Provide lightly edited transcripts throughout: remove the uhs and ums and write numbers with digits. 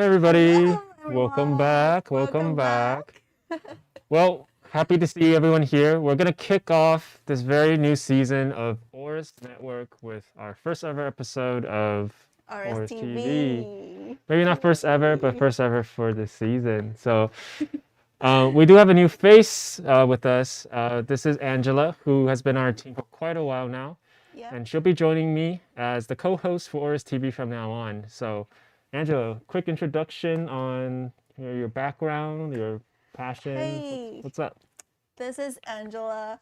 Hey everybody, Hello, welcome everyone. back, welcome Welcome back. back. Well, happy to see everyone here. We're gonna kick off this very new season of AORUS Network with our first ever episode of AORUS AORUS TV. TV. Maybe not first ever, but Yay. first ever for this season. So we do have a new face with us. This is Angela, who has been on our team for quite a while now. Yep. And she'll be joining me as the co-host for AORUS TV from now on. So, Angela, quick introduction on your background, your passion. Hey, What's up? this is Angela.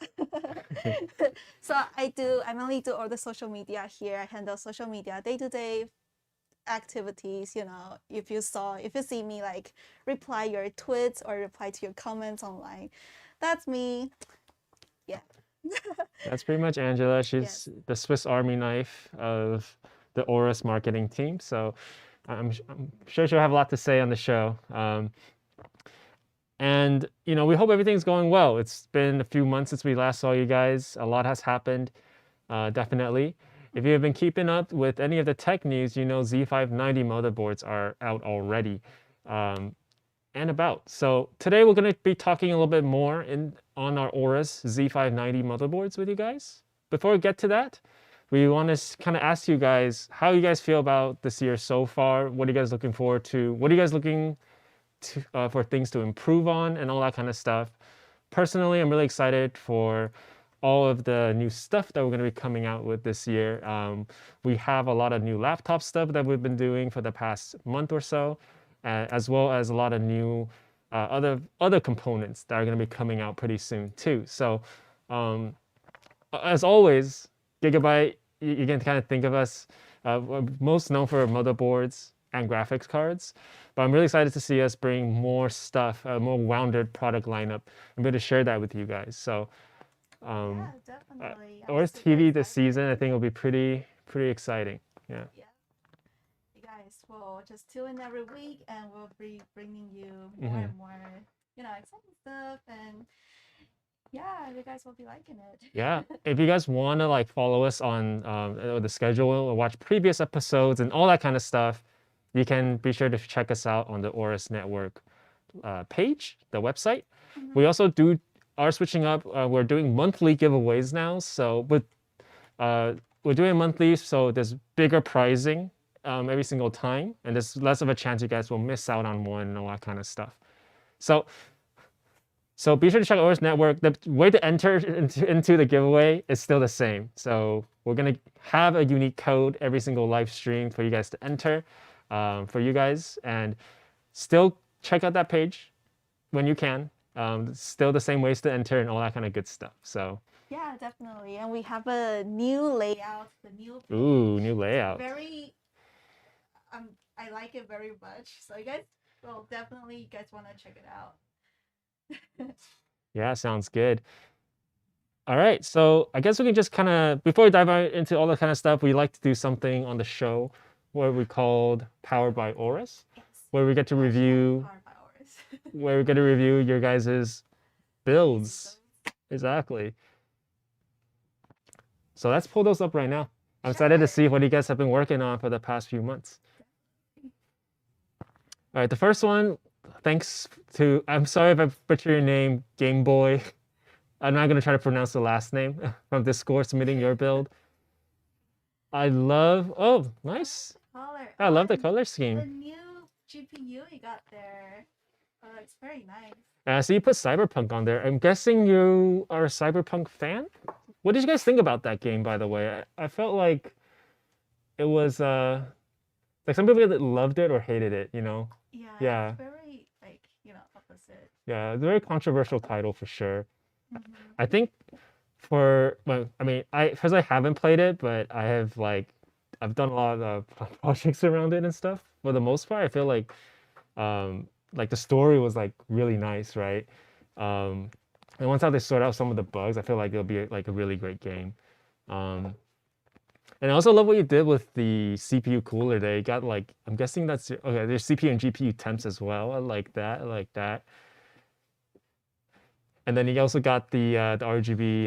I mainly do all the social media here. I handle social media day-to-day activities. If you see me like reply your tweets or reply to your comments online, that's me. Yeah. That's pretty much Angela. Yes. She's the Swiss Army knife of the AORUS marketing team. So, I'm sure she'll have a lot to say on the show. And we hope everything's going well. It's been a few months since we last saw you guys. A lot has happened, definitely. If you have been keeping up with any of the tech news, you know Z590 motherboards are out already and about. So today we're going to be talking a little bit more on our AORUS Z590 motherboards with you guys. Before we get to that, we want to kind of ask you guys how you guys feel about this year so far. What are you guys looking forward to? What are you guys looking for things to improve on and all that kind of stuff. Personally, I'm really excited for all of the new stuff that we're going to be coming out with this year. We have a lot of new laptop stuff that we've been doing for the past month or so, as well as a lot of new other components that are going to be coming out pretty soon too. So, as always, Gigabyte, you can kind of think of us most known for motherboards and graphics cards. But I'm really excited to see us bring more stuff, a more rounded product lineup. I'm going to share that with you guys. So, Yeah, definitely. I'm AORUS super TV this excited. season, I think, will be pretty exciting. Yeah. Yeah. You guys will just tune in every week and we'll be bringing you more Mhm. and more, exciting stuff. And yeah, you guys will be liking it. Yeah. If you guys want to like follow us on the schedule or watch previous episodes and all that kind of stuff, you can be sure to check us out on the AORUS Network page, the website. We also are switching up. We're doing monthly giveaways now. So we're doing monthly, so there's bigger pricing every single time, and there's less of a chance you guys will miss out on one and all that kind of stuff. So be sure to check out AORUS Network. The way to enter into the giveaway is still the same. So we're gonna have a unique code every single live stream for you guys to enter for you guys, and still check out that page when you can. Still the same ways to enter and all that kind of good stuff. So Yeah, definitely. And we have a new layout, the new page. ooh, new layout. I like it very much. So you guys, well, definitely you guys want to check it out. Yeah, sounds good. All right, so I guess we can just kind of, before we dive into all that kind of stuff, we like to do something on the show where we called Powered by AORUS, Yes. where we get to review, Powered by AORUS. where we get to review your guys' builds. Exactly. So let's pull those up right now. I'm excited to Sure. see what you guys have been working on for the past few months. All right, the first one, thanks to, I'm sorry if I butcher your name, Game Boy. I'm not going to try to pronounce the last name from Discord submitting your build. Oh, nice. Color. I love the and color the scheme. new GPU you got there. It's very nice. So you put Cyberpunk on there. I'm guessing you are a Cyberpunk fan? What did you guys think about that game, by the way? I felt like it was, like some people that loved it or hated it, you know? Yeah, Yeah. it's very, opposite. Yeah, it's a very controversial title for sure. Mhm. I think well, I mean, I haven't played it, but I've done a lot of projects around it and stuff. For the most part, I feel like the story was like really nice, right? And once how they sort out some of the bugs, I feel like it'll be like a really great game. And I also love what you did with the CPU cooler. They got like, I'm guessing that's okay. There's CPU and GPU temps as well. I like that. I like that. And then you also got the RGB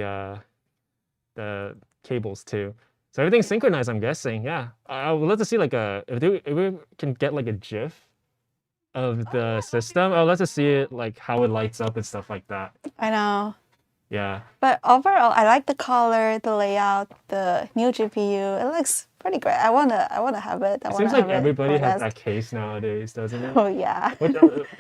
the cables too. So everything's synchronized, I'm guessing. Yeah, I would love to see like if we can get like a GIF of the system. Oh, let's just see it like how it lights up and stuff like that. I know. Yeah. But overall, I like the color, the layout, the new GPU. It looks pretty great. I wanna have it. It seems like everybody has that case nowadays, doesn't it? Oh yeah. Which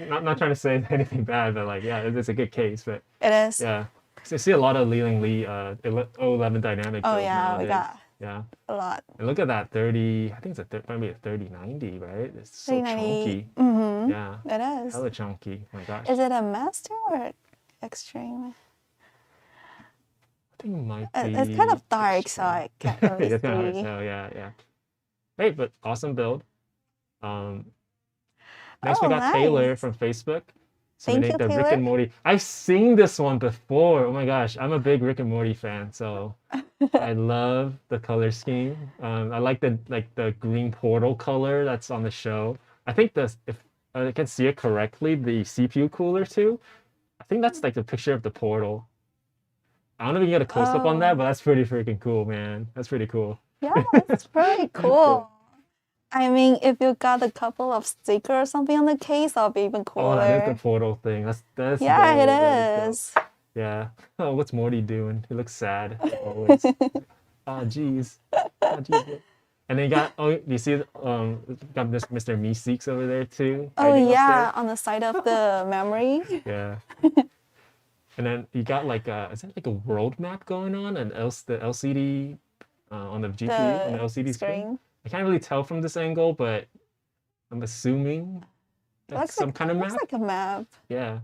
not trying to say anything bad, but like yeah, it's a good case. But It is. yeah, so I see a lot of Li-Ling Li O11 dynamic Oh builds yeah, we nowadays. got Yeah. a lot. And look at that 30. I think it's probably a 3090, right? It's so 390. chunky. Mm-hmm. Yeah. It is. Hella chunky. Oh my gosh. Is it a master or extreme? I think it might be. It's kind of dark, so I can't really It's kind of hard to see. tell. Yeah, yeah. Great, but awesome build. Next we Oh, got Taylor nice. from Facebook. Thank Submitting you, the Rick Taylor. and Morty. I've seen this one before. Oh my gosh, I'm a big Rick and Morty fan, so I love the color scheme. I like the green portal color that's on the show. I think if I can see it correctly, the CPU cooler too. I think that's like the picture of the portal. I don't know if you can get a close up on that, Oh. but that's pretty freaking cool, man. That's pretty cool. Yeah, it's pretty cool. I mean, if you got a couple of stickers or something on the case, that'll be even Oh, that is the cooler. portal thing. That's Yeah, dope. it That is dope. is. Yeah. Oh, what's Morty doing? He looks sad always. Oh, jeez. Oh, jeez. And then you got you see got this Mr. Meeseeks over there too. Oh hiding up yeah, on the side of the memory. there. Yeah. And then you got like is that like a world map going on and else the LCD on the GPU on the The LCD screen? screen. I can't really tell from this angle, but I'm assuming that's Looks some like kind of looks map. like a map. Yeah.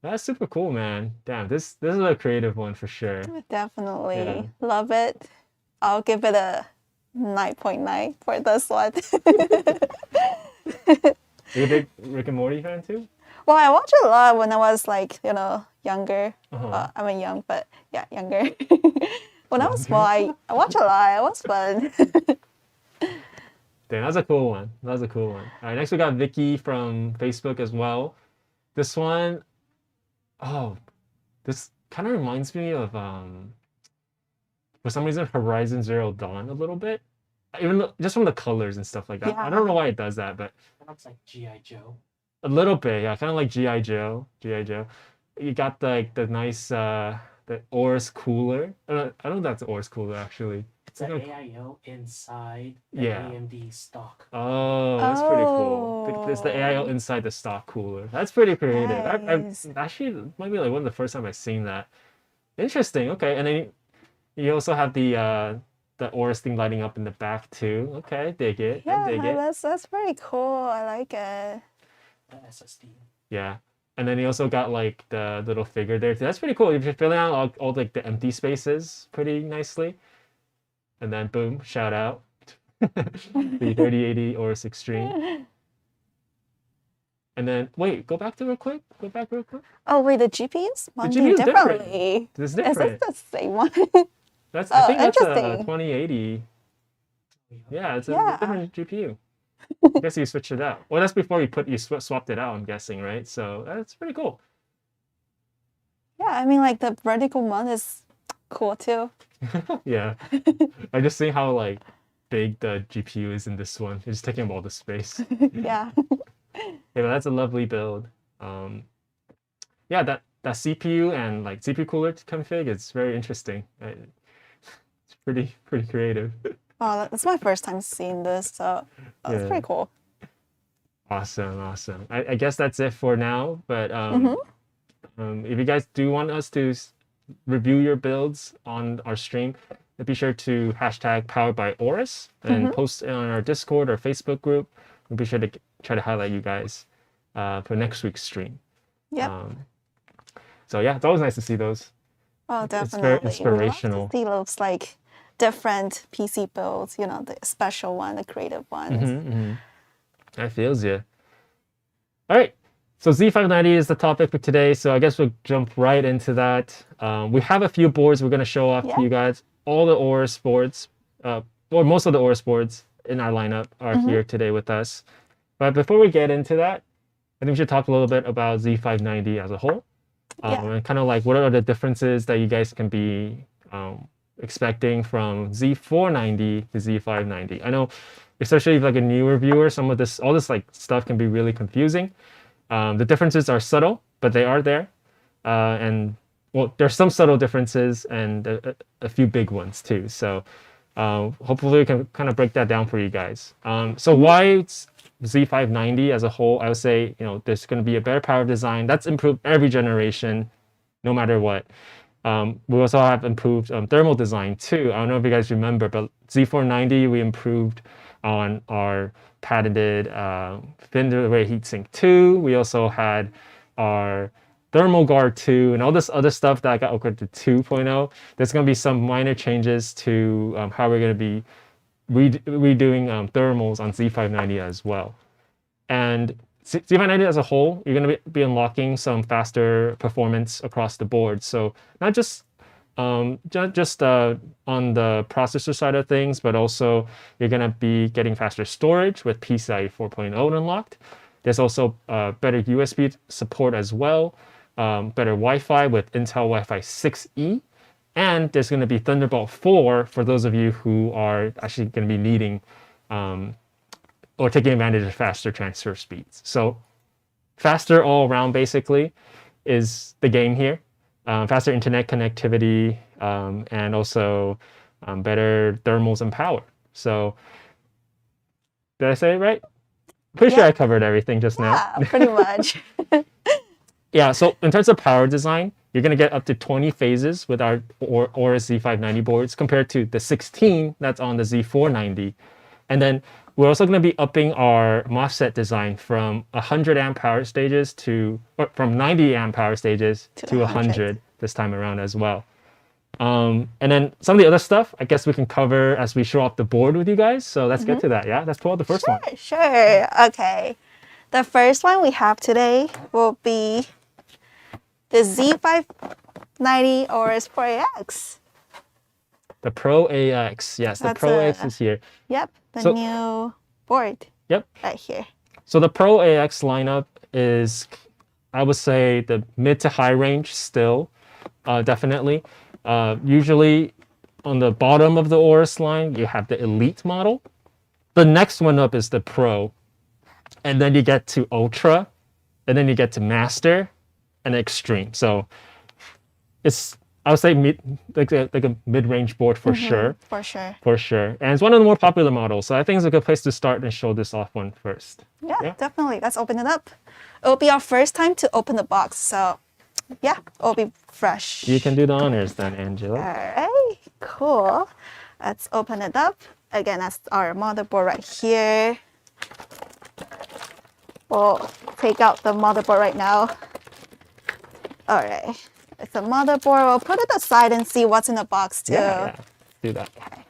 That's super cool, man. Damn, this is a creative one for sure. Definitely Yeah. love it. I'll give it a 9.9 for this one. You a big Rick and Morty fan too? Well, I watched a lot when I was like, younger. Uh-huh. I mean, young, but yeah, younger. When I was small, I watched a lot. It was fun. Damn, that's a cool one. That's a cool one. All right, next we got Vicky from Facebook as well. This one, oh, this kind of reminds me of for some reason Horizon Zero Dawn a little bit. Even though, just from the colors and stuff like that. I don't know why it does that, but Sounds like G.I. Joe. a little bit, yeah, kind of like G.I. Joe. G.I. Joe. You got the nice the AORUS cooler. I don't know if that's AORUS cooler actually. It's an AIO inside the Yeah. AMD stock. Oh, that's pretty cool. It's the AIO Oh. inside the stock cooler. That's pretty creative. Nice. Actually might be like one of the first time I've seen that. Interesting. Okay, and then you also have the AORUS thing lighting up in the back too. Okay, dig it. I dig it. That's pretty cool. I like it. The SSD. Yeah. And then you also got like the little figure there too. That's pretty cool. You're filling out all like the empty spaces pretty nicely. And then boom, shout out. The 3080 AORUS Extreme. And then wait, go back real quick. Go back real quick. Oh wait, the GPUs mounted GPU is different. differently. This is Is different. this the same one? That's Oh, I think that's a interesting. 2080. Yeah, it's a Yeah. different GPU. I guess you switched it out. Well, that's before you swapped it out, I'm guessing, right? So that's pretty cool. Yeah, I mean like the vertical one is cool too. Yeah. I just see how like big the GPU is in this one. It's taking up all the space. Yeah. Yeah, but that's a lovely build. Yeah, that CPU and like CPU cooler config is very interesting. It's pretty creative. Oh, that's my first time seeing this, so that's Yeah. pretty cool. Awesome. I guess that's it for now. But Mm-hmm. if you guys do want us to review your builds on our stream, be sure to hashtag powered by AORUS and post it on our Discord or Facebook group. We'll be sure to try to highlight you guys for next week's stream. Yep. So yeah, it's always nice to see those. Oh, It's very definitely. We love to inspirational. see those like different PC builds, the special one, the creative ones. That feels you. All right. So Z590 is the topic for today. So I guess we'll jump right into that. We have a few boards we're going to show off Yeah. to you guys. All the AORUS boards, or most of the AORUS boards in our lineup are here today with us. But before we get into that, I think we should talk a little bit about Z590 as a whole. Yeah. And kind of like what are the differences that you guys can be expecting from Z490 to Z590. I know especially if like a newer viewer, all this like stuff can be really confusing. The differences are subtle, but they are there. And well, there's some subtle differences and a few big ones too. So hopefully we can kind of break that down for you guys. So why it's Z590 as a whole, I would say, there's going to be a better power design. That's improved every generation, no matter what. We also have improved thermal design too. I don't know if you guys remember, but Z490, we improved on our patented thin array heatsink 2. We also had our thermal guard 2 and all this other stuff that got upgraded to 2.0. There's going to be some minor changes to how we're going to be redoing thermals on Z590 as well. And Z590 as a whole, you're going to be unlocking some faster performance across the board. So not just on the processor side of things, but also you're going to be getting faster storage with PCIe 4.0 unlocked. There's also better USB support as well, better Wi-Fi with Intel Wi-Fi 6E, and there's going to be Thunderbolt 4 for those of you who are actually going to be needing or taking advantage of faster transfer speeds. So faster all around basically is the game here. Faster internet connectivity and also better thermals and power. So did I say it right? Pretty sure I covered everything just now. Yeah, pretty much. Yeah, so in terms of power design, you're going to get up to 20 phases with our AORUS Z590 boards compared to the 16 that's on the Z490. And then we're also going to be upping our MOSFET design from 100 amp power stages from 90 amp power stages to 100 this time around as well. And then some of the other stuff, I guess we can cover as we show off the board with you guys. So let's get to that. Yeah, let's pull out the first one. Sure. Okay. The first one we have today will be the Z590 Aorus Pro Ax. The Pro AX. Yes, the Pro AX is here. Yep, the new board. Yep. Right here. So the Pro AX lineup is, I would say, the mid to high range still, definitely. Usually on the bottom of the AORUS line, you have the Elite model. The next one up is the Pro. And then you get to Ultra. And then you get to Master and Extreme. So it's, I would say, like a mid-range board for sure. For sure. For sure. And it's one of the more popular models. So I think it's a good place to start and show this off one first. Yeah, definitely. Let's open it up. It'll be our first time to open the box. So yeah, it'll be fresh. You can do the honors then, Angela. All right, cool. Let's open it up. Again, that's our motherboard right here. We'll take out the motherboard right now. All right, it's a motherboard. We'll put it aside and see what's in the box too. Yeah, do that. Okay.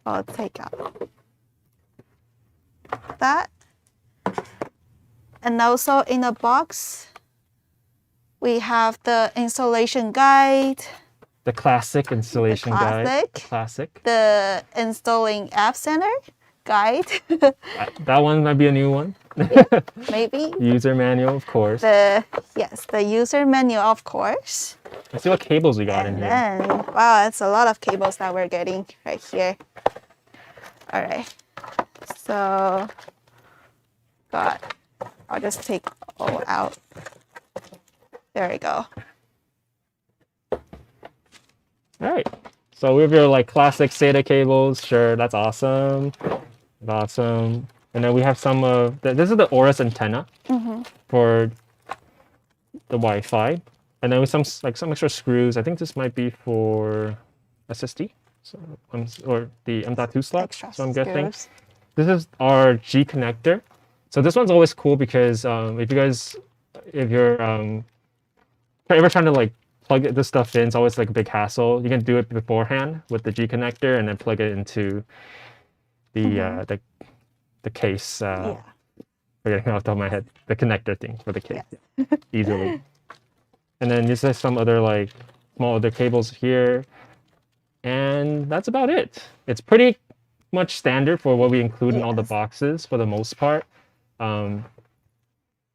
I'll take out that. And also in the box, we have the installation guide. The classic installation guide. Classic. The installing app center guide. That one might be a new one. Yeah, maybe. User manual, of course. The user manual, of course. Let's see what cables we got in And here. then, wow, that's a lot of cables that we're getting right here. All right. So, I'll just take all out. There we go. All right. So we have your like classic SATA cables. Sure, that's awesome. Awesome. And then we have some of this is the AORUS antenna for the Wi-Fi. And then with some extra screws. I think this might be for SSD, or the M.2 slot. Extra so I'm guessing. screws. This is our G connector. So this one's always cool because if you're ever trying to like plug this stuff in, it's always like a big hassle. You can do it beforehand with the G connector and then plug it into the case. Forgetting off the top of my head, the connector thing for the case easily. And then this is some other like small other cables here, and that's about it. It's pretty much standard for what we include in all the boxes for the most part. And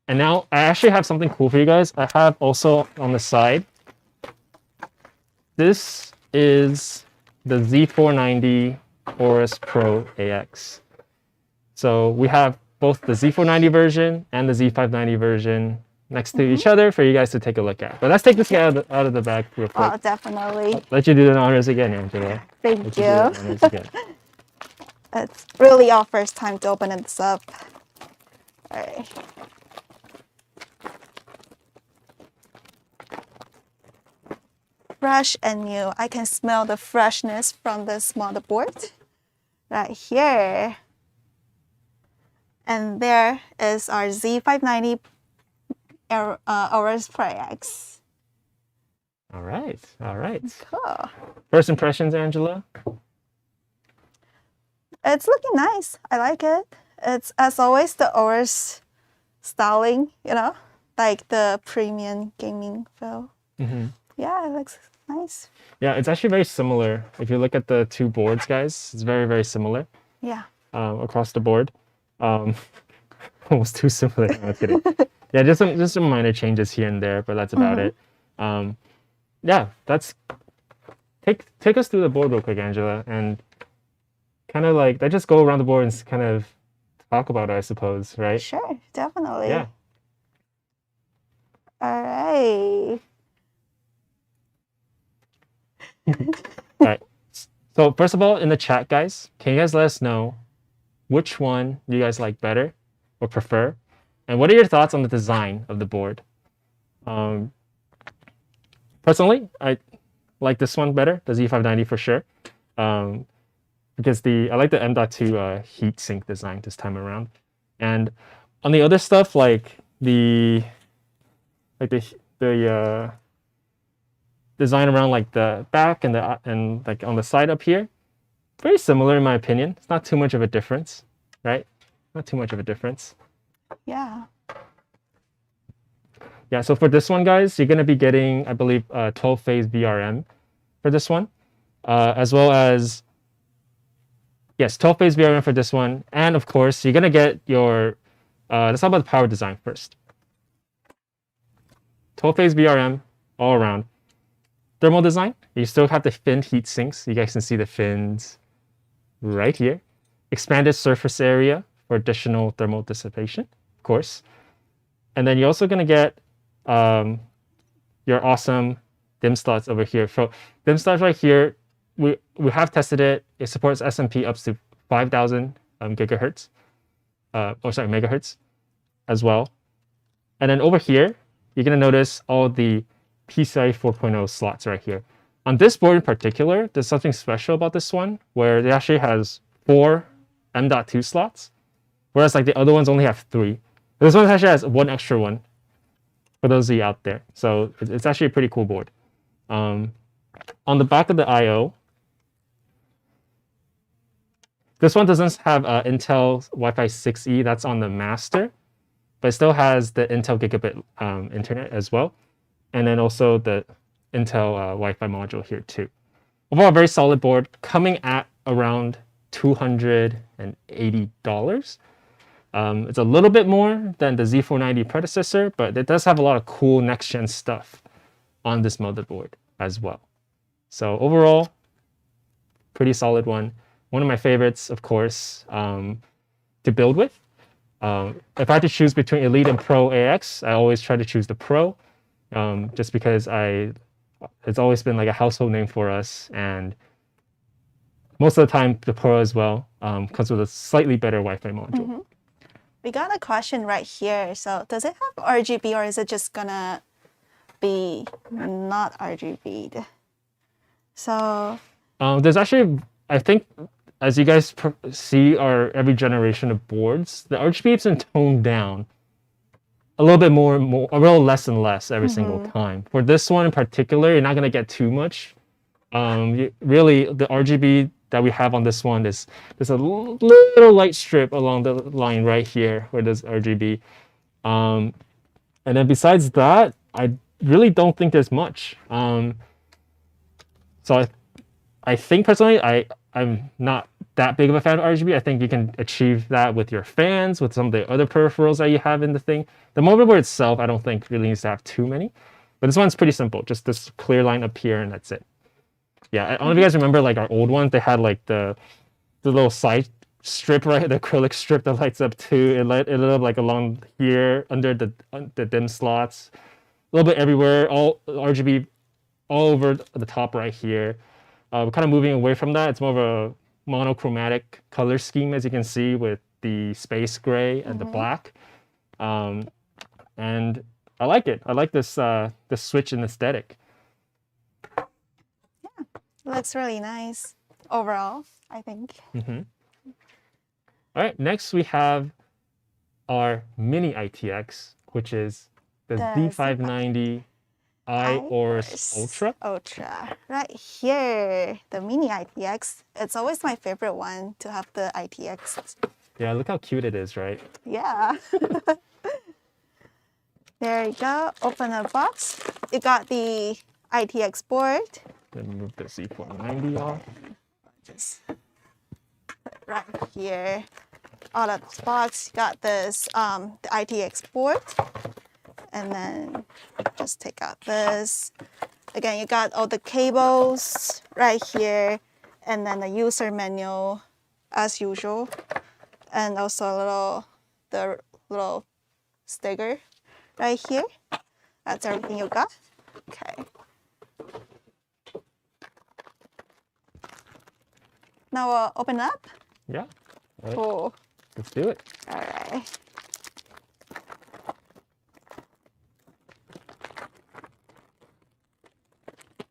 now I actually have something cool for you guys. I have also on the side, this is the Z490 Aorus Pro Ax. So we have both the Z490 version and the Z590 version next to each other for you guys to take a look at. But let's take this guy out of the bag real quick. Oh, definitely. Let you do the honors again, Angela. Thank Let you do you. the honors again. It's really our first time to open this up. All right. Fresh and new. I can smell the freshness from this motherboard right here. And there is our Z590 Aorus Pro Ax. All right, all right. Cool. First impressions, Angela? It's looking nice. I like it. It's, as always, the AORUS styling, you know, like the premium gaming feel. Yeah, it looks nice. Yeah, it's actually very similar. If you look at the two boards, guys, it's very, very similar Yeah. across the board. Almost too similar. No, I'm kidding. Yeah, just some minor changes here and there, but that's about it. Yeah, that's take us through the board real quick, Angela, and kind of like let's just go around the board and kind of talk about it, I suppose, right? Sure, definitely. Yeah. All right. All right. So first of all, in the chat, guys, can you guys let us know which one you guys like better or prefer, and what are your thoughts on the design of the board? Personally, I like this one better, the Z590 for sure, because I like the M.2 heat sink design this time around. And on the other stuff, like the design around like the back and like on the side up here, very similar in my opinion. It's not too much of a difference, right? Not too much of a difference. Yeah. Yeah, so for this one, guys, you're going to be getting, I believe, 12-phase VRM for this one, as well as, yes, 12-phase VRM for this one. And of course, you're going to get your, let's talk about the power design first. 12-phase VRM all around. Thermal design, you still have the finned heat sinks. You guys can see the fins right here. Expanded surface area for additional thermal dissipation, of course. And then you're also going to get your awesome DIMM slots over here. So DIMM slots right here, we have tested it. It supports SMP up to 5,000 gigahertz, megahertz as well. And then over here, you're going to notice all the PCIe 4.0 slots right here. On this board in particular, there's something special about this one where it actually has 4 M.2 slots, whereas like the other ones only have 3. This one actually has 1 extra one for those of you out there. So it's actually a pretty cool board. On the back of the I/O, this one doesn't have Intel Wi-Fi 6E. That's on the master, but it still has the Intel Gigabit internet as well. And then also the Intel Wi-Fi module here too. Overall, very solid board, coming at around $280. It's a little bit more than the Z490 predecessor, but it does have a lot of cool next-gen stuff on this motherboard as well. So overall, pretty solid one. One of my favorites, of course, to build with. If I had to choose between Elite and Pro AX, I always try to choose the Pro, just because it's always been like a household name for us, and most of the time the Pro as well comes with a slightly better Wi-Fi module. We got a question right here. So does it have RGB or is it just gonna be not RGB'd? So there's actually, I think, as you guys see every generation of boards, the RGB has been toned down a little bit more, a little less and less every single time. For this one in particular, you're not gonna get too much. Really, the RGB that we have on this one is there's a little light strip along the line right here where there's RGB. And then besides that, I really don't think there's much. So I think personally, I'm not that big of a fan of RGB. I think you can achieve that with your fans, with some of the other peripherals that you have in the thing. The motherboard itself, I don't think really needs to have too many. But this one's pretty simple. Just this clear line up here and that's it. Yeah, I don't know if you guys remember like our old ones. They had like the the little side strip, right? The acrylic strip that lights up too. It lit up like along here under the dim slots, a little bit everywhere. All RGB all over the top right here. We're kind of moving away from that. It's more of a monochromatic color scheme, as you can see, with the space gray and the black. And I like it. I like this this switch in aesthetic. Looks really nice overall, I think. All right, next we have our mini ITX, which is the Z590 Aorus Ultra. Ultra. Right here, the mini ITX. It's always my favorite one to have the ITX. Yeah, look how cute it is, right? Yeah. There you go. Open the box. You got the ITX board. Let me move the Z490 off. Just put it right here. Out of the box, you got this the ITX board. And then just take out this. Again, you got all the cables right here, and then the user manual as usual, and also the little sticker right here. That's everything you got. Okay. Now we'll open it up. Yeah. All right. Cool. Let's do it. All right.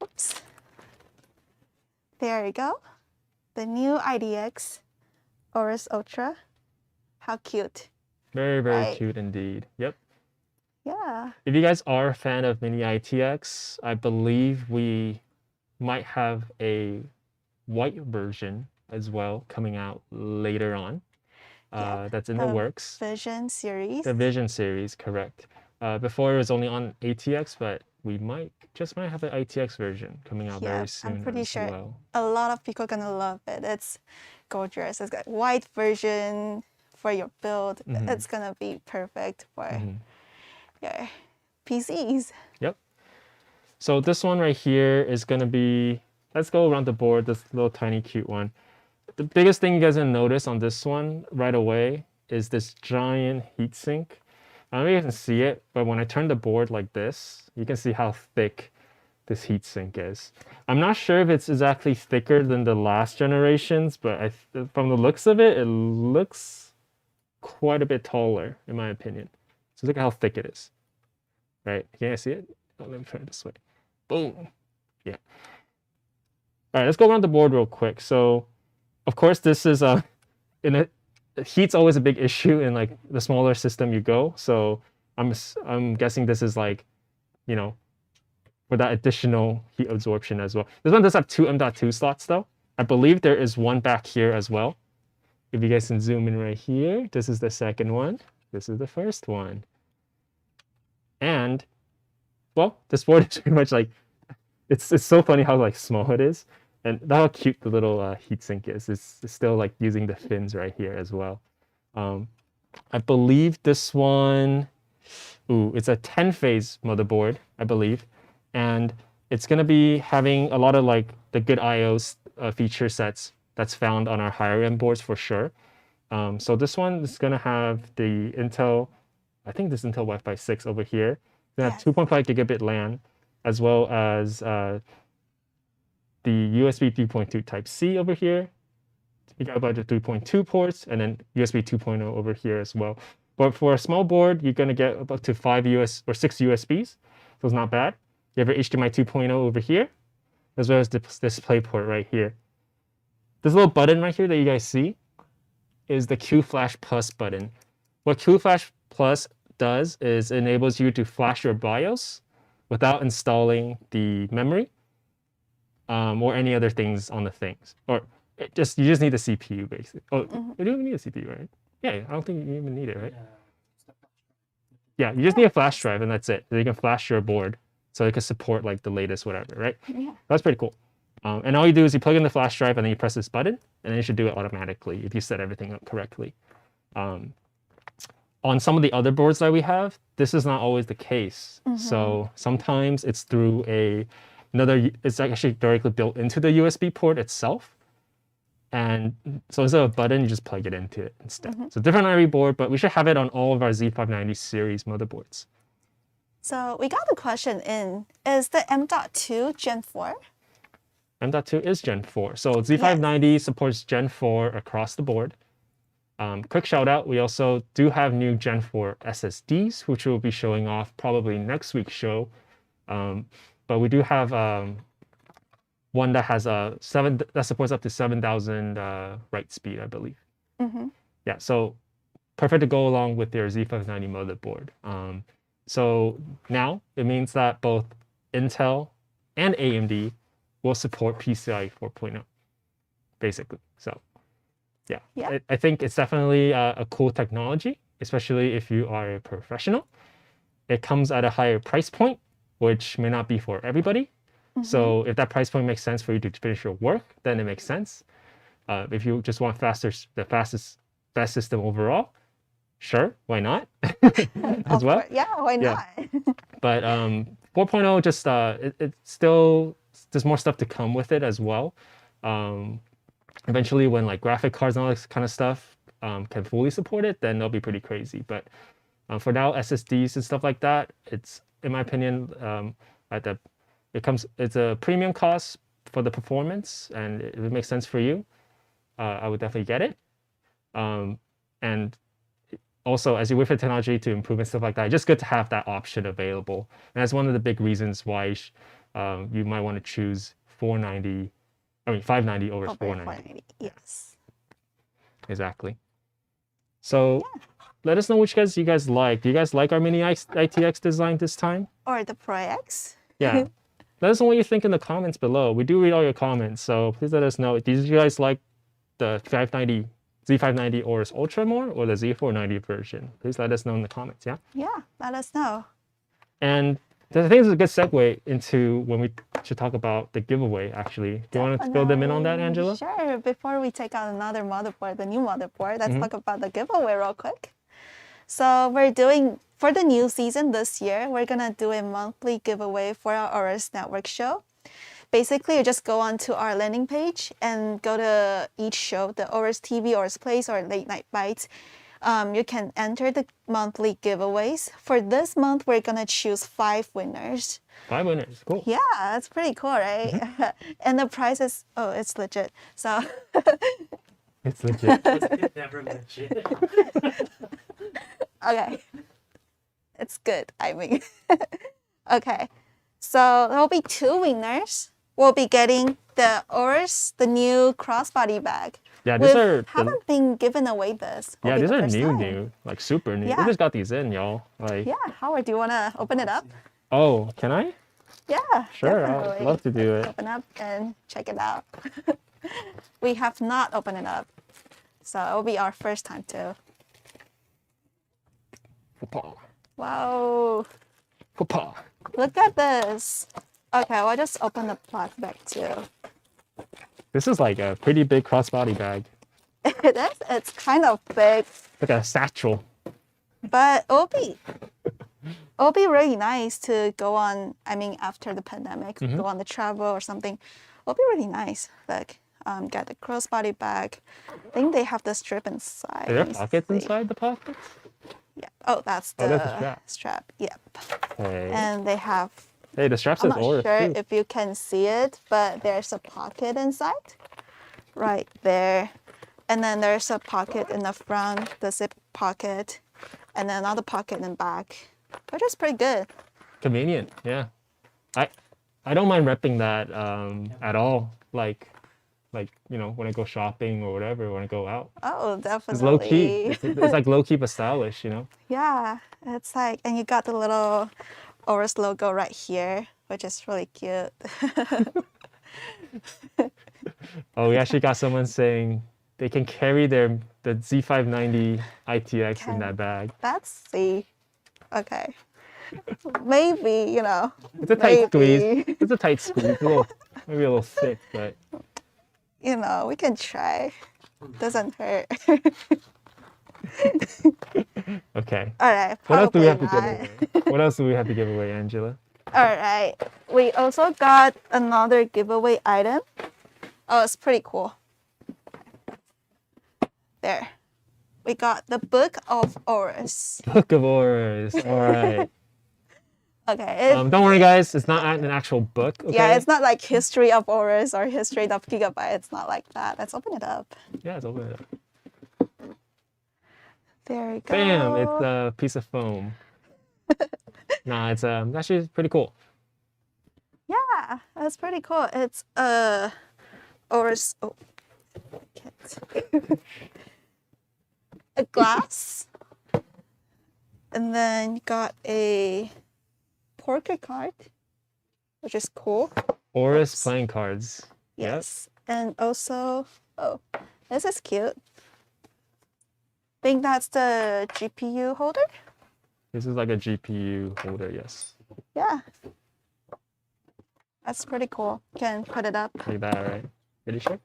Oops. There you go. The new IDX AORUS Ultra. How cute. Very, very Right. cute indeed. Yep. Yeah. If you guys are a fan of mini ITX, I believe we might have a white version as well coming out later on. Yeah, That's in the works. Vision series. The Vision series, correct. Before it was only on ATX, but we just might have an ITX version coming out Yeah, very soon I'm pretty as sure well. a lot of people are gonna love it. It's gorgeous. It's got white version for your build. It's gonna be perfect for your PCs. Yep. So this one right here is gonna be, let's go around the board, this little tiny cute one. The biggest thing you guys will notice on this one right away is this giant heatsink. I don't know if you can see it, but when I turn the board like this, you can see how thick this heatsink is. I'm not sure if it's exactly thicker than the last generations, but from the looks of it, it looks quite a bit taller, in my opinion. So look at how thick it is. Right? Can you see it? Oh, let me try it this way. Boom. Yeah. All right, let's go around the board real quick. So, of course, this is heat's always a big issue in like the smaller system you go. So I'm guessing this is like, you know, for that additional heat absorption as well. This one does have two M.2 slots though. I believe there is one back here as well. If you guys can zoom in right here, this is the second one. This is the first one. And, well, this board is pretty much like, it's so funny how like small it is. And how cute the little heatsink is. It's still like using the fins right here as well. I believe this one, it's a 10-phase motherboard, I believe. And it's gonna be having a lot of like the good IOs feature sets that's found on our higher end boards for sure. So this one is gonna have the Intel, I think this Intel Wi-Fi 6 over here. It's gonna have 2.5 gigabit LAN, as well as the USB 3.2 Type-C over here. You got about the 3.2 ports, and then USB 2.0 over here as well. But for a small board, you're gonna get up to 6 USBs, so it's not bad. You have your HDMI 2.0 over here, as well as the display port right here. This little button right here that you guys see is the QFlash Plus button. What QFlash Plus does is enables you to flash your BIOS without installing the memory or any other things on the things. Or you just need the CPU basically. Oh, you don't even need a CPU, right? Yeah, I don't think you even need it, right? Yeah, you just need a flash drive and that's it. So you can flash your board so it can support like the latest whatever, right? Yeah. That's pretty cool. And all you do is you plug in the flash drive and then you press this button and then it should do it automatically if you set everything up correctly. On some of the other boards that we have, this is not always the case. So sometimes it's through it's actually directly built into the USB port itself. And so instead of a button, you just plug it into it instead. So different on every board, but we should have it on all of our Z590 series motherboards. So we got a question in. Is the M.2 Gen 4? M.2 is Gen 4. So Z590 supports Gen 4 across the board. Quick shout out, we also do have new Gen 4 SSDs, which we'll be showing off probably next week's show. But we do have one that has that supports up to 7,000 write speed, I believe. Yeah, so perfect to go along with your Z590 motherboard. So now it means that both Intel and AMD will support PCIe 4.0, basically. So yeah. I think it's definitely a cool technology, especially if you are a professional. It comes at a higher price point, which may not be for everybody. So if that price point makes sense for you to finish your work, then it makes sense. If you just want best system overall, sure, why not? As well. Yeah, why not? But 4.0 just it still, there's more stuff to come with it as well. Eventually, when like graphic cards and all this kind of stuff can fully support it, then they'll be pretty crazy. But for now, SSDs and stuff like that, it's, in my opinion, it's a premium cost for the performance, and if it makes sense for you, I would definitely get it. And also, as you wait for technology to improve and stuff like that, it's just good to have that option available. And that's one of the big reasons why you might want to choose 590 over 490. Yes. Exactly. So let us know which guys you guys like. Do you guys like our mini ITX design this time? Or the Pro Ax? Yeah. Let us know what you think in the comments below. We do read all your comments, so please let us know. Did you guys like the Z590 AORUS Ultra more, or the Z490 version? Please let us know in the comments, yeah? Yeah, let us know. And I think this is a good segue into when we should talk about the giveaway, actually. Do you want to fill them in on that, Angela? Sure. Before we take out another motherboard, the new motherboard, let's talk about the giveaway real quick. So we're doing, for the new season this year, we're going to do a monthly giveaway for our AORUS Network show. Basically, you just go onto our landing page and go to each show, the AORUS TV, AORUS Plays, or Late Night Bites. You can enter the monthly giveaways. For this month, we're going to choose 5 winners. 5 winners, cool. Yeah, that's pretty cool, right? And the prize is, oh, it's legit. So It's legit. It's never legit. okay. It's good, I mean. Okay. So there'll be 2 winners. We'll be getting the AORUS, the new crossbody bag. Yeah, these haven't been given away this. Yeah, these are new, like super new. Yeah. We just got these in, y'all. Like. Yeah, Howard, do you want to open it up? Oh, can I? Yeah. Sure, definitely. I'd love to do it. Open up and check it out. We have not opened it up, so it will be our first time too. Wow. Look at this. Okay, I'll just open the plastic bag too. This is like a pretty big crossbody bag. It is. It's kind of big. Like a satchel. But it'll be really nice to go on, I mean, after the pandemic, go on the travel or something. It'll be really nice. Like, get the crossbody bag. I think they have the strip inside. Are there pockets inside the pockets? Yeah. Oh, that's the strap. Yep. Okay. And they have, Hey, the strap I'm says not AORUS sure too. if you can see it, but there's a pocket inside. Right there. And then there's a pocket in the front, the zip pocket, and then another pocket in the back, which is pretty good. Convenient, yeah. I don't mind repping that at all. Like you know, when I go shopping or whatever, when I go out. Oh, definitely. It's low key. It's like low key but stylish, you know. Yeah, it's like, and you got the little AORUS logo right here, which is really cute. Oh, we actually got someone saying they can carry the Z590 ITX in that bag. That's see. Okay. Maybe, you know. It's a tight squeeze. It's a tight squeeze. Maybe a little thick, but. You know, we can try. Doesn't hurt. Okay. All right. What else do we have to probably give not. away? What else do we have to give away, Angela? All right. We also got another giveaway item. Oh, it's pretty cool. There. We got the Book of AORUS. Book of AORUS. All right. Okay. Don't worry, guys. It's not an actual book. Okay? Yeah, it's not like History of AORUS or History of Gigabyte. It's not like that. Let's open it up. Yeah, it's open it up. There we go. Bam! It's a piece of foam. Nah, it's actually pretty cool. Yeah, that's pretty cool. It's AORUS. Oh, can't. A glass, and then you got a poker card, which is cool. AORUS Oops. playing cards. Yes, and also, oh, this is cute. Think that's the GPU holder. This is like a GPU holder, yes. Yeah, that's pretty cool. Can put it up. Like that, right? Pretty sure?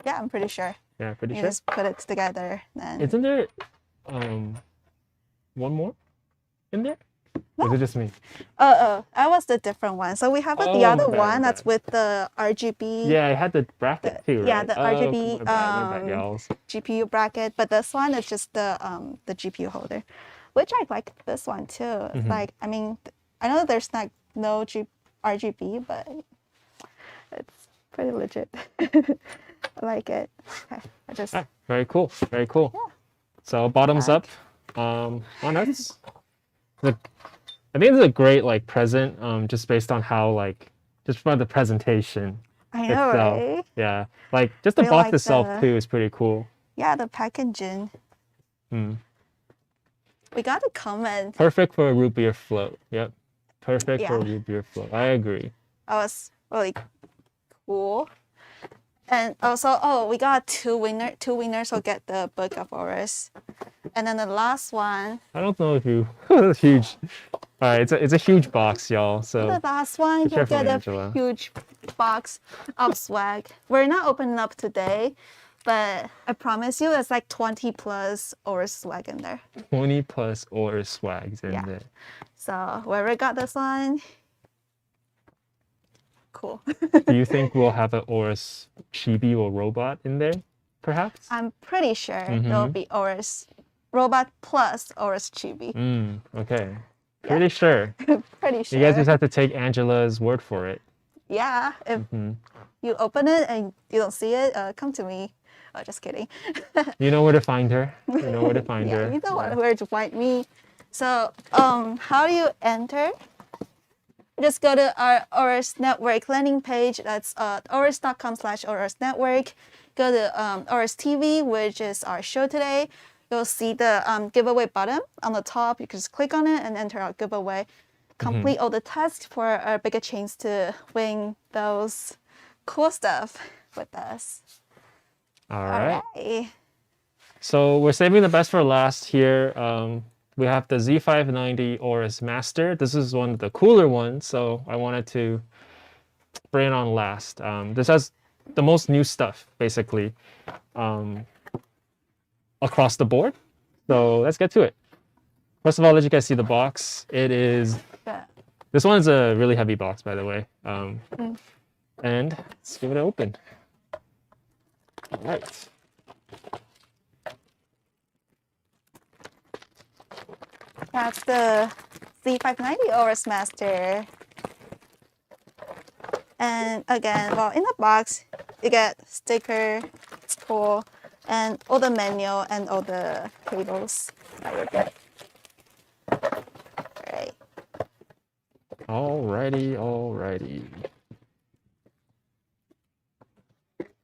Yeah, I'm pretty sure. Yeah, pretty You sure. just put it together. Then Isn't there one more in there? Or is it just me? oh, that was the different one. So we have the Oh, other my bad, one my that's bad. with the RGB. Yeah, I had the bracket too, right? yeah, the RGB, my bad, y'all. GPU bracket, but this one is just the GPU holder, which I like this one too. Mm-hmm. Like, I mean, I know there's like no RGB, but it's pretty legit. I like it. Okay, I just Ah, very cool, very cool. Yeah. So bottoms up on us. I think it's a great like present, just based on how like just from the presentation I know, itself. right? Yeah, like just the I box like itself the- too is pretty cool. Yeah, the packaging. Mm. We got a comment. Perfect for a root beer float. Yep, perfect for a Yeah. root beer float. I agree. That was really cool. And also, oh, we got two winners will get the Book of AORUS. And then the last one, I don't know if you it's huge. All right, it's a huge box, y'all. So the last one, be you'll careful, get a Angela. huge box of swag. We're not opening up today, but I promise you, it's like 20 plus AORUS swag in there. 20 plus AORUS swags in Yeah. there. So whoever got this one, cool. Do you think we'll have an AORUS chibi or robot in there, perhaps? I'm pretty sure there'll be AORUS Robot plus AORUS Chibi. Okay. Pretty sure. Pretty sure. You guys just have to take Angela's word for it. Yeah, if you open it and you don't see it, come to me. Oh, just kidding. You know where to find her. You know where to find Yeah, her. you know where to find me. So, how do you enter? Just go to our AORUS Network landing page. That's aorus.com/AORUS Network. Go to AORUS TV, which is our show today. You'll see the giveaway button on the top. You can just click on it and enter our giveaway. Complete all the tasks for a bigger chance to win those cool stuff with us. All right. Alright. So we're saving the best for last here. We have the Z590 AORUS Master. This is one of the cooler ones, so I wanted to bring it on last. This has the most new stuff, basically, across the board. So let's get to it. First of all, let you guys see the box. It is, Yeah. this one is a really heavy box, by the way. And let's give it an open. All right. That's the Z590 AORUS Master. And again, well, in the box, you get sticker, it's cool, and all the manual and all the cables that you get. Alright. Alrighty.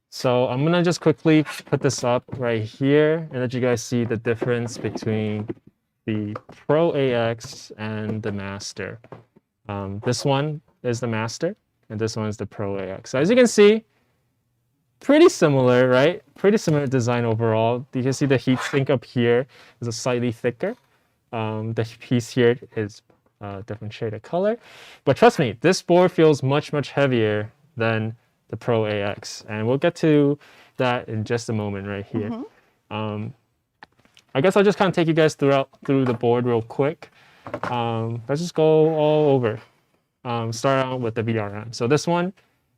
So I'm gonna just quickly put this up right here and let you guys see the difference between the Pro AX and the Master. This one is the Master and this one is the Pro AX. So as you can see, pretty similar, right? Pretty similar design overall. You can see the heat sink up here is a slightly thicker. The piece here is a different shade of color. But trust me, this board feels much, much heavier than the Pro AX. And we'll get to that in just a moment right here. I guess I'll just kind of take you guys through the board real quick. Let's just go all over. Start out with the VRM. So this one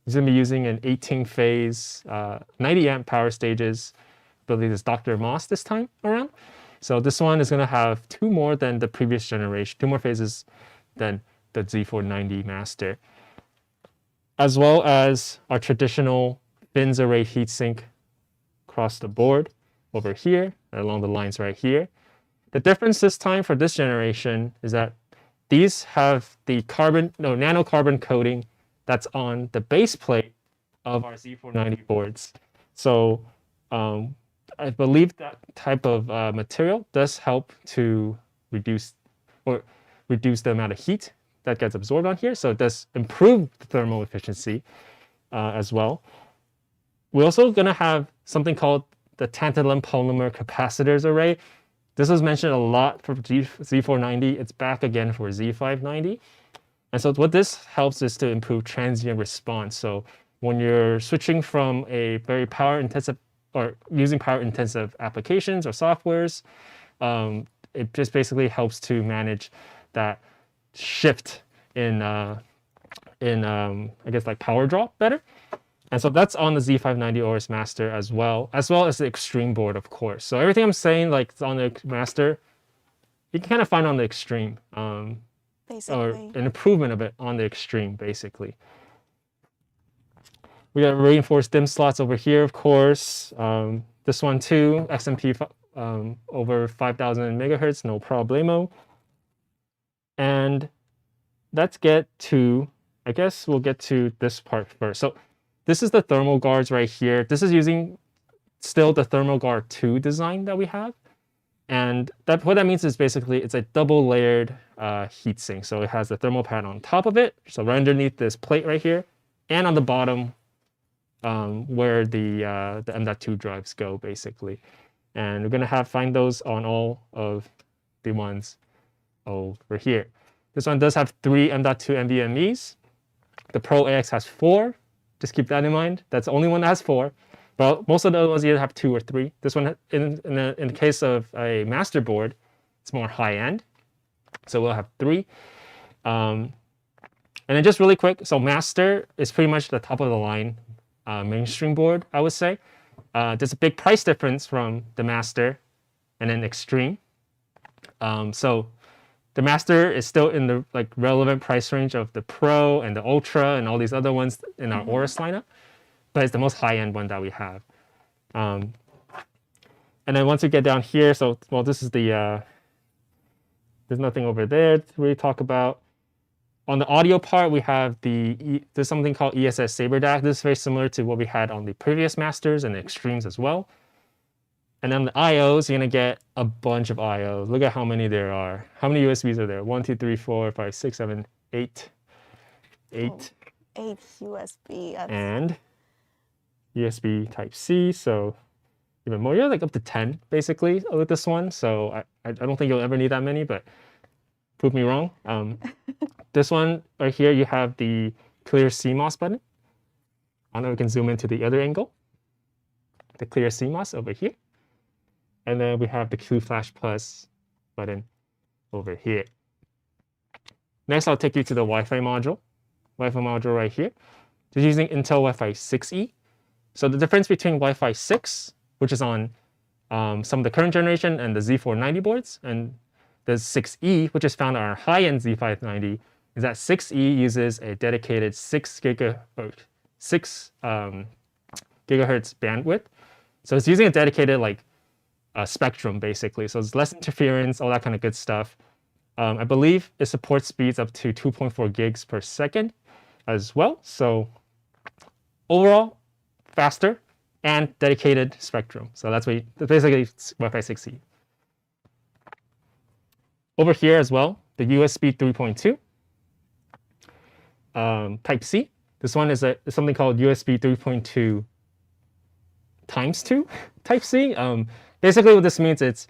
is going to be using an 18-phase 90 amp power stages believe it's Dr. Moss this time around. So this one is going to have 2 more than the previous generation, 2 more phases than the Z490 master, as well as our traditional fins array heatsink across the board over here, along the lines right here. The difference this time for this generation is that these have the nanocarbon coating that's on the base plate of our Z490 boards. So I believe that type of material does help to reduce the amount of heat that gets absorbed on here. So it does improve the thermal efficiency as well. We're also going to have something called the Tantalum polymer capacitors array. This was mentioned a lot for Z490. It's back again for Z590. And so what this helps is to improve transient response. So when you're switching from a very power-intensive or using power-intensive applications or softwares, it just basically helps to manage that shift in I guess like power draw better. And so that's on the Z590 AORUS Master as well as the Extreme board, of course. So everything I'm saying, like on the Master, you can kind of find on the Extreme, or an improvement of it on the Extreme, basically. We got reinforced DIMM slots over here, of course. This one too, XMP over 5,000 megahertz, no problemo. And let's get to, I guess we'll get to this part first. So this is the thermal guards right here. This is using still the Thermal Guard 2 design that we have. And what that means is basically it's a double layered heatsink. So it has the thermal pad on top of it, so right underneath this plate right here, and on the bottom where the M.2 drives go, basically. And we're going to find those on all of the ones over here. This one does have 3 M.2 NVMEs. The Pro Ax has 4. Just keep that in mind. That's the only one that has 4. But most of the other ones either have 2 or 3. This one, in the case of a master board, it's more high end. So we'll have 3. And then just really quick, so master is pretty much the top of the line mainstream board, I would say. There's a big price difference from the master and then extreme. So the master is still in the relevant price range of the Pro and the Ultra and all these other ones in our AORUS lineup, but it's the most high-end one that we have. And then once we get down here, so well, this is the there's nothing over there to really talk about. On the audio part, we have there's something called ESS Saber DAC. This is very similar to what we had on the previous masters and the extremes as well. And then the IOs, you're going to get a bunch of IOs. Look at how many there are. How many USBs are there? 1, 2, 3, 4, 5, 6, 7, 8. 8. 8 USB. And USB Type-C, so even more. You're like up to 10, basically, with this one. So I don't think you'll ever need that many, but prove me wrong. This one right here, you have the clear CMOS button. I don't know if we can zoom into the other angle. The clear CMOS over here. And then we have the Q Flash Plus button over here. Next, I'll take you to the Wi-Fi module. Wi-Fi module right here. Just using Intel Wi-Fi 6E. So the difference between Wi-Fi 6, which is on some of the current generation, and the Z490 boards, and the 6E, which is found on our high-end Z590, is that 6E uses a dedicated 6 gigahertz bandwidth. So it's using a dedicated spectrum, basically. So it's less interference, all that kind of good stuff. I believe it supports speeds up to 2.4 gigs per second as well. So overall, faster and dedicated spectrum. So that's basically Wi-Fi 6E. Over here as well, the USB 3.2 Type-C. This one is something called USB 3.2 times 2 Type-C. Basically, what this means it's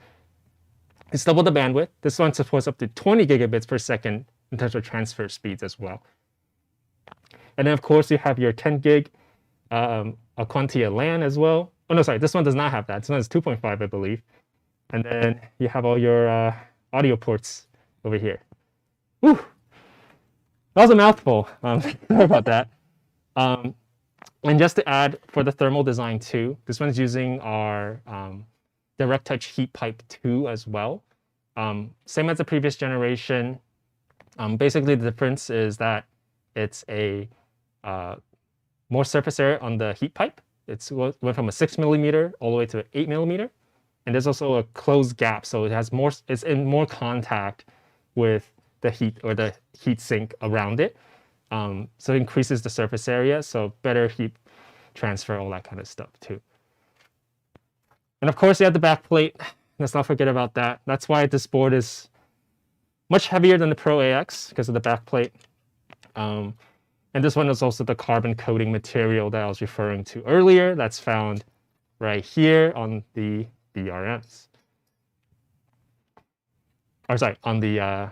double the bandwidth. This one supports up to 20 gigabits per second in terms of transfer speeds as well. And then, of course, you have your 10 gig Aquantia LAN as well. Oh, no, sorry, this one does not have that. This one is 2.5, I believe. And then you have all your audio ports over here. Whew. That was a mouthful. Sorry about that. And just to add for the thermal design too, this one's using our direct touch heat pipe 2 as well. Same as the previous generation. Basically, the difference is that it's a more surface area on the heat pipe. It went from a 6 millimeter all the way to an 8 millimeter. And there's also a closed gap, so it has more. It's in more contact with the heat or the heat sink around it. So it increases the surface area, so better heat transfer, all that kind of stuff too. And of course, you have the back plate. Let's not forget about that. That's why this board is much heavier than the Pro Ax because of the back plate. And this one is also the carbon coating material that I was referring to earlier. That's found right here on the BRMs. Or sorry, on the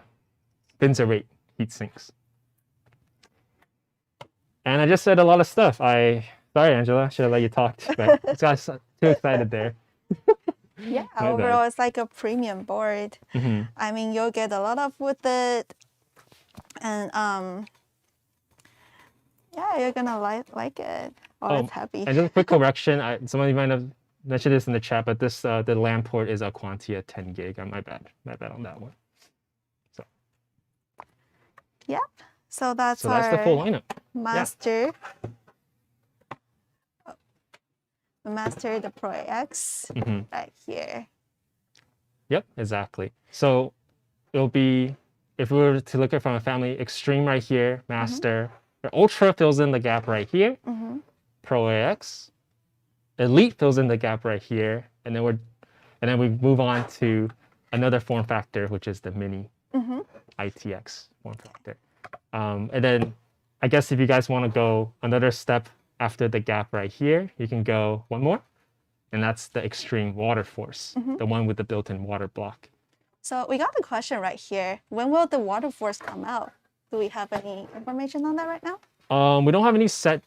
Binzer-rate heat sinks. And I just said a lot of stuff. Sorry, Angela, should have let you talk, but I got too excited there. Yeah, My bad. overall, it's like a premium board. I mean, you'll get a lot of with it, and yeah, you're gonna like it. Oh, it's heavy. And just a quick correction, some of you might have mentioned this in the chat, but this the LAN port is a Quantia 10 gig. My bad on that one. So Yep. So that's that's the full lineup. master. The master, the Pro Ax, right here. Yep, exactly. So it'll be, if we were to look at it from a family, Extreme right here, Master, Ultra fills in the gap right here, Pro Ax, Elite fills in the gap right here, and then we move on to another form factor, which is the Mini ITX form factor. And then I guess if you guys want to go another step after the gap right here, you can go one more, and that's the Extreme Water Force, the one with the built-in water block. So we got a question right here. When will the Water Force come out? Do we have any information on that right now? We don't have any set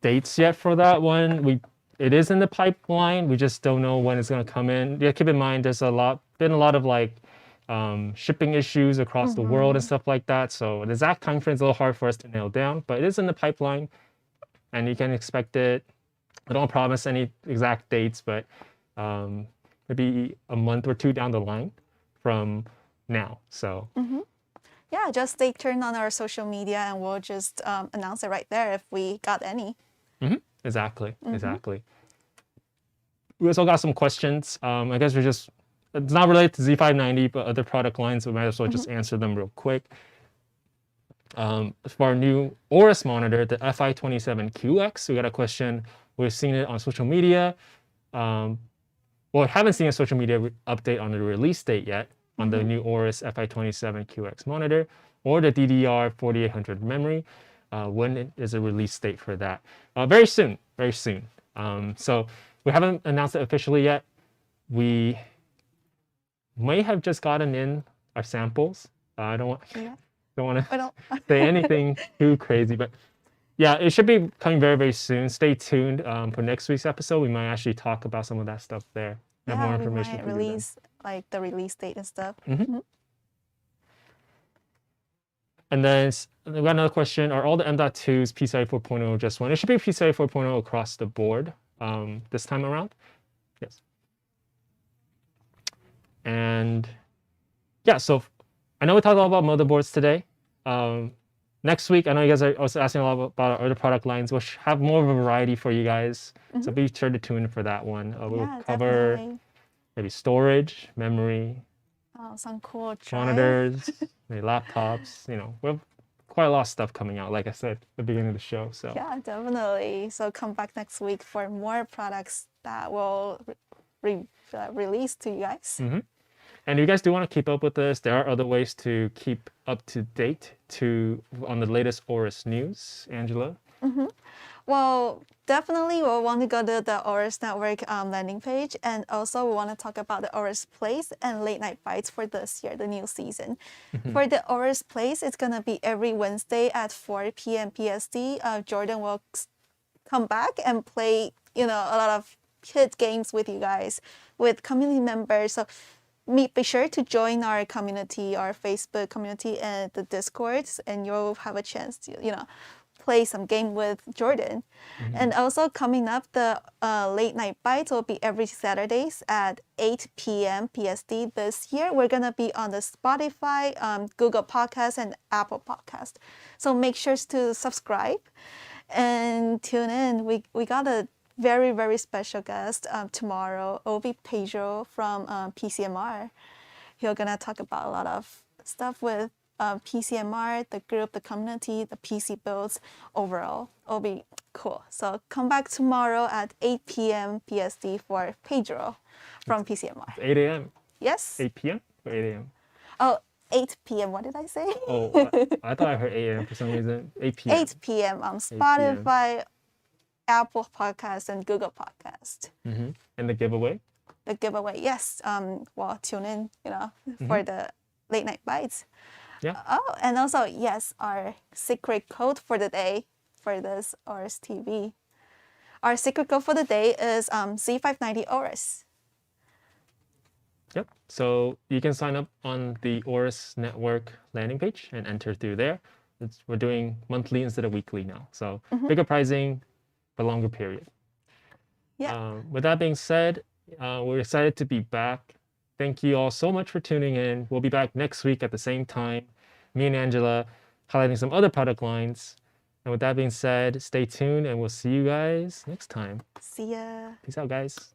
dates yet for that one. It is in the pipeline. We just don't know when it's going to come in. Yeah, keep in mind there's been a lot of like shipping issues across the world and stuff like that. So the exact time frame is a little hard for us to nail down, but it is in the pipeline, and you can expect it. I don't promise any exact dates, but maybe a month or two down the line from now. So Yeah, just stay tuned on our social media, and we'll just announce it right there if we got any. Exactly. We also got some questions. I guess it's not related to Z590, but other product lines, we might as well just answer them real quick. For our new AORUS monitor, the FI27QX, we got a question. We've seen it on social media. Well, we haven't seen a social media update on the release date yet on the new AORUS FI27QX monitor or the DDR4800 memory. When is a release date for that? Very soon. So we haven't announced it officially yet. We may have just gotten in our samples. I don't want to say anything too crazy, but yeah, it should be coming very, very soon. Stay tuned for next week's episode. We might actually talk about some of that stuff there. Have more information. We might release like the release date and stuff. And then we got another question. Are all the M.2s PCIe 4.0 just one? It should be PCIe 4.0 across the board this time around. Yes. And yeah, so I know we talked a lot about motherboards today. Next week, I know you guys are also asking a lot about our other product lines. We'll have more of a variety for you guys. So be sure to tune in for that one. We'll cover maybe storage, memory, some cool monitors, maybe laptops. You know, we have quite a lot of stuff coming out, like I said at the beginning of the show. So yeah, definitely. So come back next week for more products that will release to you guys. And if you guys do want to keep up with this, there are other ways to keep up to date on the latest AORUS news. Angela? Well, definitely we'll want to go to the AORUS Network landing page, and also we want to talk about the AORUS Plays and Late Night Bites for this year, the new season. For the AORUS Plays, it's going to be every Wednesday at 4 p.m. PST. Jordan will come back and play, a lot of kids games with you guys, with community members. So be sure to join our community, our Facebook community, and the Discords, and you'll have a chance to, play some game with Jordan. And also coming up, the late night bites will be every Saturdays at 8 p.m. PST. This year, we're gonna be on the Spotify, Google Podcast, and Apple Podcast. So make sure to subscribe and tune in. We got a very, very special guest tomorrow. It will be Pedro from PCMR. He's gonna talk about a lot of stuff with PCMR, the group, the community, the PC builds overall. It'll be cool. So come back tomorrow at 8 p.m. PST for Pedro from PCMR. 8 a.m. Yes? 8 p.m. or 8 a.m. Oh, 8 p.m. What did I say? Oh, I thought I heard 8 a.m. for some reason. 8 p.m. 8 p.m. on Spotify, Apple Podcast, and Google Podcast. And the giveaway? The giveaway, yes. Well, tune in, for the late night bites. Yeah. Oh, and also, yes, our secret code for the day for this AORUS TV. Our secret code for the day is Z590 AORUS. Yep. So you can sign up on the AORUS Network landing page and enter through there. We're doing monthly instead of weekly now. So bigger pricing for longer period. Yeah. With that being said, we're excited to be back. Thank you all so much for tuning in. We'll be back next week at the same time. Me and Angela highlighting some other product lines. And with that being said, stay tuned and we'll see you guys next time. See ya. Peace out, guys.